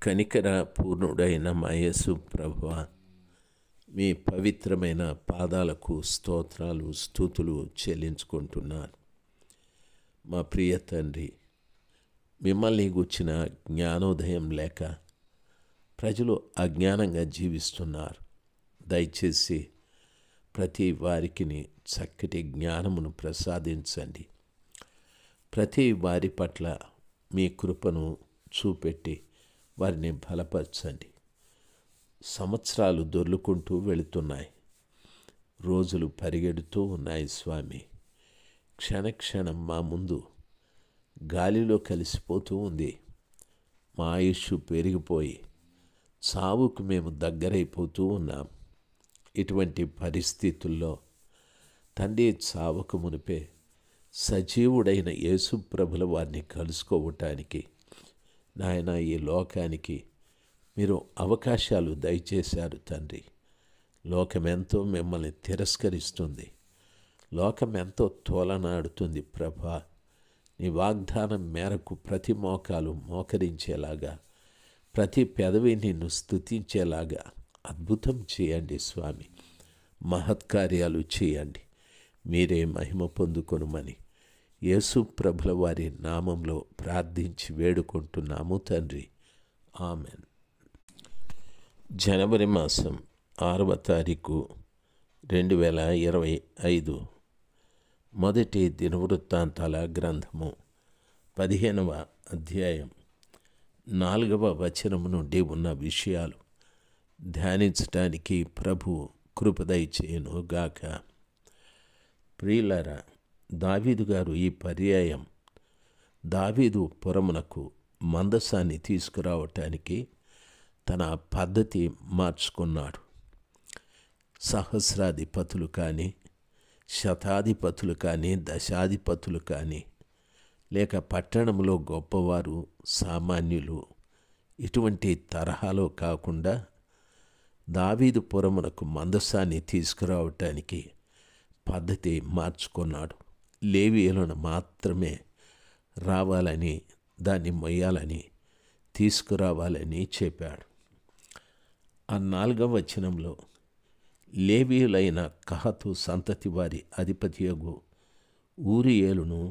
కనికర పూర్ణుడైన మా యేసు ప్రభువా, మీ పవిత్రమైన పాదాలకు స్తోత్రాలు స్తుతులు చెల్లించుకుంటున్నాను. మా ప్రియ తండ్రి, మిమ్మల్ని గూర్చిన జ్ఞానోదయం లేక ప్రజలు అజ్ఞానంగా జీవిస్తున్నారు. దయచేసి ప్రతి వారికి చక్కటి జ్ఞానమును ప్రసాదించండి. ప్రతి వారి పట్ల మీ కృపను చూపెట్టి వారిని బలపరచండి. సంవత్సరాలు దొర్లుకుంటూ వెళుతున్నాయి, రోజులు పరిగెడుతూ ఉన్నాయి స్వామి. క్షణక్షణం మా ముందు గాలిలో కలిసిపోతూ ఉంది. మా ఆయుష్ పెరిగిపోయి చావుకు మేము దగ్గరైపోతూ ఉన్నాం. ఇటువంటి పరిస్థితుల్లో తండ్రి, చావకు మునిపే సజీవుడైన యేసు ప్రభుల వారిని కలుసుకోవటానికి నాయన ఈ లోకానికి మీరు అవకాశాలు దయచేశారు తండ్రి. లోకమెంతో మిమ్మల్ని తిరస్కరిస్తుంది, లోకమెంతో తోలనాడుతుంది ప్రభా. నీ వాగ్దానం మేరకు ప్రతి మోకాలు మోకరించేలాగా, ప్రతి పెదవి నిన్ను స్తుతించేలాగా అద్భుతం చేయండి స్వామి. మహత్కార్యాలు చేయండి. మీరే మహిమ పొందుకొనుమని యేసు ప్రభుల వారి నామంలో ప్రార్థించి వేడుకుంటున్నాము తండ్రి. ఆమెన్. జనవరి మాసం 6వ తారీఖు 2025. మొదటి దినవృత్తాంతాల గ్రంథము 15వ అధ్యాయం 4వ వచనము నుండి ఉన్న విషయాలు ధ్యానించటానికి ప్రభు కృపదయ చేయను గాక. ప్రియులారా, దావీదు గారు ఈ పర్యాయం దావీదు పురమునకు మందసాన్ని తీసుకురావటానికి తన పద్ధతి మార్చుకున్నాడు. సహస్రాధిపతులు కానీ, శతాధిపతులు కానీ, దశాధిపతులు కానీ, లేక పట్టణంలో గొప్పవారు సామాన్యులు ఇటువంటి తరహాలో కాకుండా దావీదు పురమునకు మందసాన్ని తీసుకురావటానికి పద్ధతి మార్చుకున్నాడు. లేవీయులను మాత్రమే రావాలని, దాన్ని మొయ్యాలని, తీసుకురావాలని చెప్పాడు. ఆ 4వ వచనంలో లేవీయులైన కహతు సంతతి వారి అధిపతియగు ఊరియేలును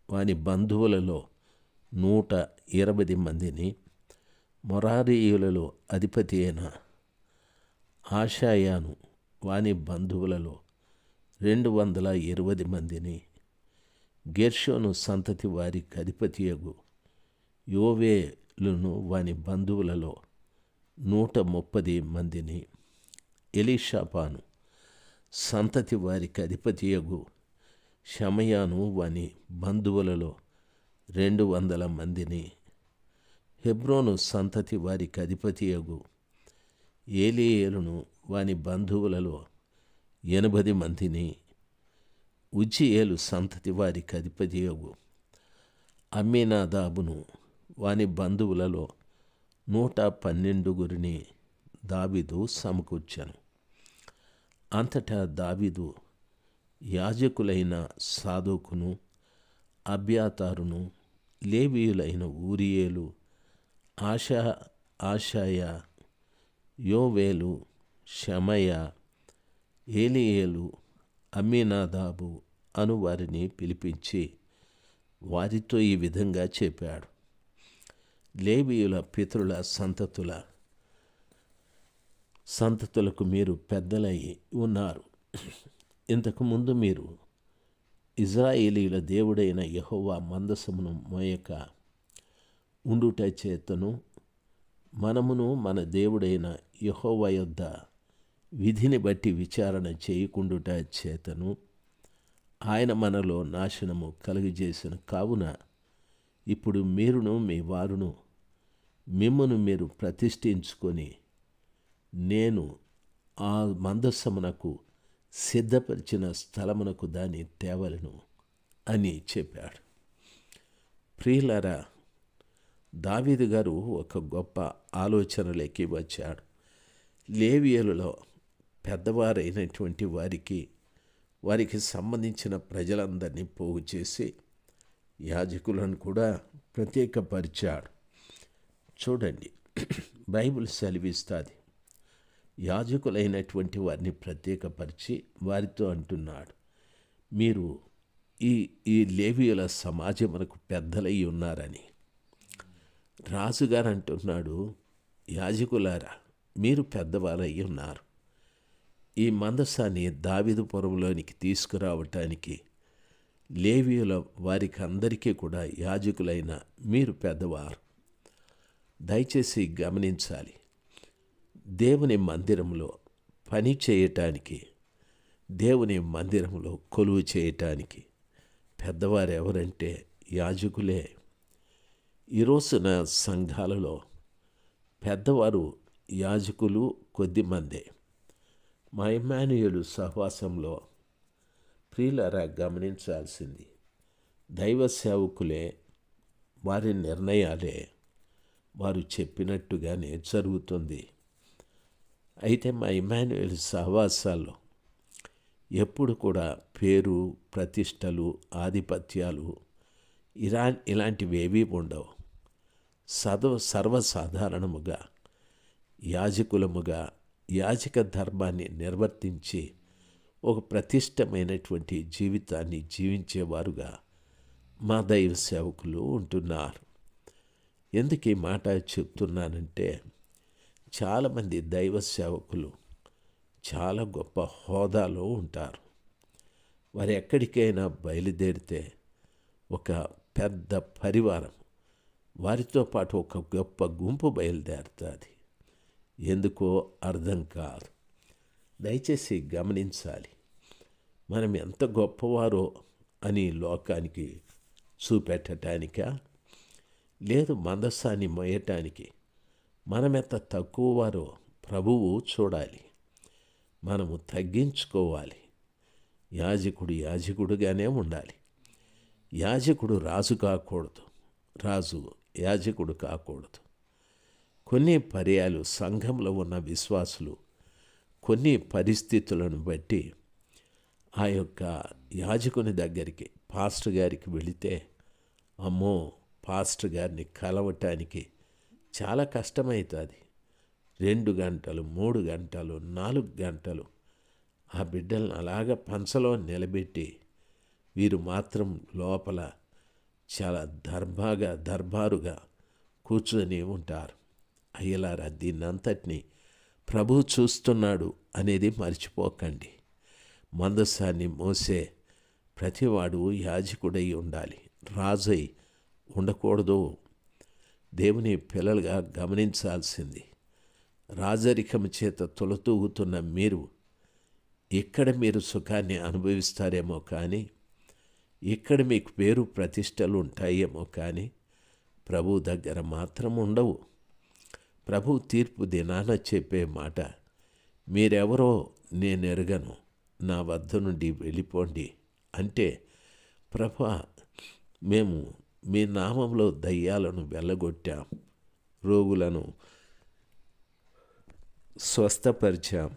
వాని బంధువులలో 120 మందిని, మొరారీయులలో అధిపతి అయిన ఆషాయాను వాని బంధువులలో 220 మందిని, గెర్షోను సంతతి వారికి అధిపతియగు యోవేలును వాని బంధువులలో 130 మందిని, ఎలీషాపాను సంతతి వారికి అధిపతియగు షమయాను వాని బంధువులలో 200 మందిని, హెబ్రోను సంతతి వారికి అధిపతియగు ఏలీయేలును వాని బంధువులలో 80 మందిని, ఉజ్జియేలు సంతతి వారికి అధిపతియగు అమ్మీనాదాబును వాని బంధువులలో 112 దావీదు సమకూర్చెను. అంతటా దావీదు యాజకులైన సాదోకును, అబ్యాతారును, లేవీయులైన ఊరియేలు, ఆషాయా, యోవేలు, షమయ, ఏలీయేలు, అమ్మీనాదాబు అను వారిని పిలిపించి వారితో ఈ విధంగా చెప్పాడు. లేవీయుల పితరుల సంతతులకు మీరు పెద్దలై ఉన్నారు. ఇంతకుముందు మీరు ఇజ్రాయేలీయుల దేవుడైన యెహోవా మందసమును మోయక ఉండుట చేతను, మనమును మన దేవుడైన యెహోవా యొద్ద విధిని బట్టి విచారణ చేయకుండుట చేతను ఆయన మనలో నాశనము కలుగజేసిన కావున ఇప్పుడు మీరును మీ వారును మిమ్మును మీరు ప్రతిష్ఠించుకొని నేను ఆ మందసమునకు సిద్ధపరిచిన స్థలమునకు దాన్ని తేవలను అని చెప్పాడు. ప్రియులారా, దావీదు గారు ఒక గొప్ప ఆలోచనలోకి వచ్చాడు. లేవీయులలో పెద్దవారైనటువంటి వారికి సంబంధించిన ప్రజలందరినీ పోగు చేసి యాజకులను కూడా ప్రత్యేకపరిచాడు. చూడండి, బైబిల్ సెలవిస్తుంది. యాజకులైనటువంటి వారిని ప్రత్యేకపరిచి వారితో అంటున్నాడు, మీరు ఈ ఈ లేవీయుల సమాజమునకు పెద్దలై ఉన్నారని. రాజుగారు అంటున్నాడు, యాజకులారా మీరు పెద్దవారై ఉన్నారు. ఈ మందసాన్ని దావీదుపురంలోనికి తీసుకురావటానికి లేవీయుల వారికి అందరికీ కూడా యాజకులైన మీరు పెద్దవారు. దయచేసి గమనించాలి, దేవుని మందిరంలో పని చేయటానికి, దేవుని మందిరంలో కొలువు చేయటానికి పెద్దవారు ఎవరంటే యాజకులే. ఈ రోజున సంఘాలలో పెద్దవారు యాజకులు కొద్దిమందే. మా ఇమ్మానుయేలు సహవాసంలో ప్రియులారా గమనించాల్సింది, దైవ సేవకులే, వారి నిర్ణయాలే వారు చెప్పినట్టుగానే జరుగుతుంది. అయితే మా ఇమ్మానుయేలు సహవాసాల్లో ఎప్పుడు కూడా పేరు, ప్రతిష్టలు, ఆధిపత్యాలు ఇలాంటివి ఏవీ ఉండవు. సర్వసాధారణముగా యాజకులముగా యాజక ధర్మాన్ని నిర్వర్తించి ఒక ప్రతిష్టమైనటువంటి జీవితాన్ని జీవించేవారుగా మా దైవ సేవకులు ఉంటున్నారు. ఎందుకు ఈ మాట చెప్తున్నానంటే, చాలామంది దైవ సేవకులు చాలా గొప్ప హోదాలో ఉంటారు. వారు ఎక్కడికైనా బయలుదేరితే ఒక పెద్ద పరివారం, వారితో పాటు ఒక గొప్ప గుంపు బయలుదేరుతుంది. ఎందుకో అర్థం కాదు. దయచేసి గమనించాలి, మనం ఎంత గొప్పవారో అని లోకానికి చూపెట్టడానికా, లేదు మందసాన్ని మోయటానికి మనమెంత తక్కువవారో ప్రభువు చూడాలి. మనము తగ్గించుకోవాలి. యాజకుడు యాజకుడుగానే ఉండాలి. యాజకుడు రాజు కాకూడదు, రాజు యాజకుడు కాకూడదు. కొన్ని పర్యాలు సంఘంలో ఉన్న విశ్వాసులు కొన్ని పరిస్థితులను బట్టి ఆ యొక్క యాజకుని దగ్గరికి, పాస్టర్ గారికి వెళితే, అమ్మో పాస్టర్ గారిని కలవటానికి చాలా కష్టమవుతుంది. 2 గంటలు, 3 గంటలు, 4 గంటలు ఆ బిడ్డలను అలాగ పంచలో నిలబెట్టి వీరు మాత్రం లోపల చాలా దర్బారుగా కూర్చొని ఉంటారు. అయ్యలారా, దీన్నంతటినీ ప్రభు చూస్తున్నాడు అనేది మర్చిపోకండి. మందసాన్ని మోసే ప్రతివాడు యాజకుడై ఉండాలి, రాజై ఉండకూడదు. దేవుని పిల్లలుగా గమనించాల్సింది, రాజరికము చేత తొలతూగుతున్న మీరు ఇక్కడ మీరు సుఖాన్ని అనుభవిస్తారేమో కానీ, ఇక్కడ మీకు పేరు ప్రతిష్టలు ఉంటాయేమో కానీ ప్రభు దగ్గర మాత్రం ఉండవు. ప్రభు తీర్పు దినాన చెప్పే మాట, మీరెవరో నేనెరగను, నా వద్ద నుండి వెళ్ళిపోండి అంటే, ప్రభా మేము మీ నామంలో దయ్యాలను వెళ్ళగొట్టాం, రోగులను స్వస్థపరిచాం,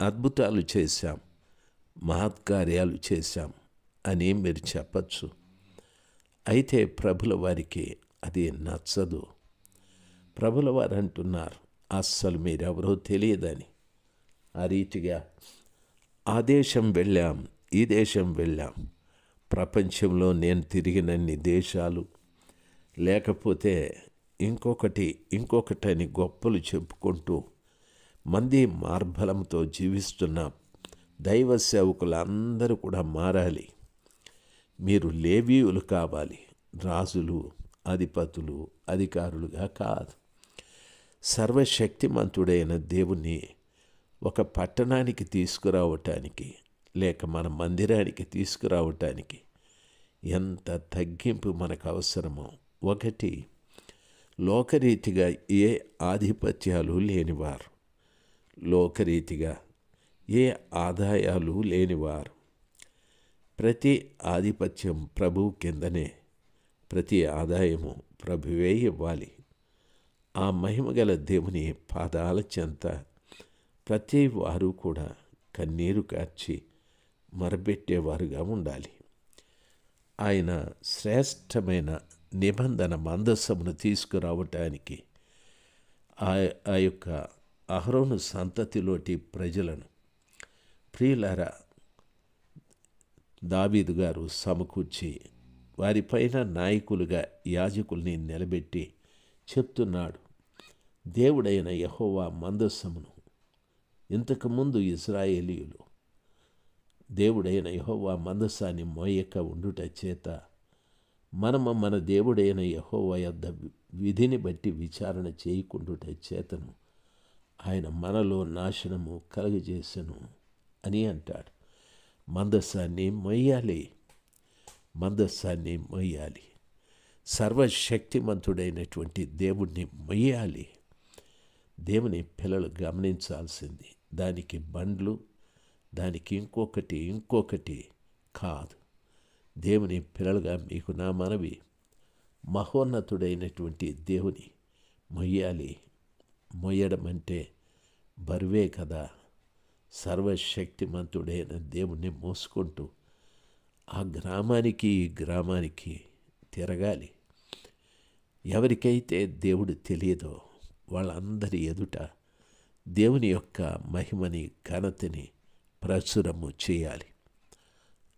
అద్భుతాలు చేశాం, మహత్కార్యాలు చేశాం అని మీరు చెప్పచ్చు. అయితే ప్రభుల వారికి అది నచ్చదు. ప్రభుల వారు అంటున్నారు, అస్సలు మీరెవరో తెలియదని. ఆ రీతిగా ఆ దేశం వెళ్ళాం, ఈ దేశం వెళ్ళాం, ప్రపంచంలో నేను తిరిగినన్ని దేశాలు, లేకపోతే ఇంకొకటని గొప్పలు చెప్పుకుంటూ మంది మార్బలంతో జీవిస్తున్న దైవ సేవకులందరూ కూడా మారాలి. మీరు లేవీయులు కావాలి, రాజులు, అధిపతులు, అధికారులుగా కాదు. సర్వశక్తిమంతుడైన దేవుణ్ణి ఒక పట్టణానికి తీసుకురావటానికి, లేక మన మందిరానికి తీసుకురావటానికి ఎంత తగ్గింపు మనకు అవసరమో. 1, లోకరీతిగా ఏ ఆధిపత్యాలు లేనివారు, లోకరీతిగా ఏ ఆదాయాలు లేనివారు. ప్రతి ఆధిపత్యం ప్రభువు కిందనే, ప్రతి ఆదాయము ప్రభువే ఇవ్వాలి. ఆ మహిమగల దేవుని పాదాల చెంత ప్రతి వారు కూడా కన్నీరు కార్చి మరబెట్టేవారుగా ఉండాలి. ఆయన శ్రేష్టమైన నిబంధన మందసమును తీసుకురావటానికి ఆ ఆ యొక్క అహరోను సంతతిలోటి ప్రజలను ప్రియులారా దావీదు గారు సమకూర్చి వారిపైన నాయకులుగా యాజకుల్ని నిలబెట్టి చెప్తున్నాడు, దేవుడైన యెహోవా మందస్సమును ఇంతకుముందు ఇశ్రాయేలీయులు దేవుడైన యెహోవా మందస్సాన్ని మోయక ఉండుట చేత మనము మన దేవుడైన యెహోవా యొద్ద విధిని బట్టి విచారణ చేయకుండుట చేతను ఆయన మనలో నాశనము కలుగజేసెను అని అంటాడు. మందస్సాన్ని మొయ్యాలి. సర్వశక్తిమంతుడైనటువంటి దేవుణ్ణి మొయ్యాలి. దేవుని పిల్లలు గమనించాల్సింది దానికి బండ్లు, దానికి ఇంకొకటి కాదు. దేవుని పిల్లలుగా మీకు నా మనవి, మహోన్నతుడైనటువంటి దేవుని మొయ్యాలి. మొయ్యడం అంటే బరువే కదా. సర్వశక్తిమంతుడైన దేవుణ్ణి మోసుకుంటూ ఆ గ్రామానికి ఈ గ్రామానికి తిరగాలి. ఎవరికైతే దేవుడు తెలియదో వాళ్ళందరి ఎదుట దేవుని యొక్క మహిమని, ఘనతని ప్రచురము చేయాలి.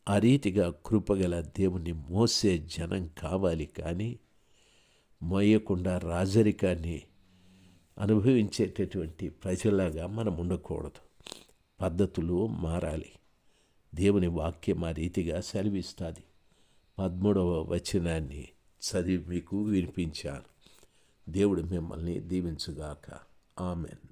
ఆ రీతిగా కృపగల దేవుణ్ణి మోసే జనం కావాలి, కానీ మోయకుండా రాజరికాన్ని అనుభవించేటటువంటి ప్రజలాగా మనం ఉండకూడదు. పద్ధతులు మారాలి. దేవుని వాక్యం ఆ రీతిగా సెలవిస్తుంది. 13వ వచనాన్ని చదివి మీకు వినిపించాను. దేవుడు మిమ్మల్ని దీవించుగాక. ఆమెన్.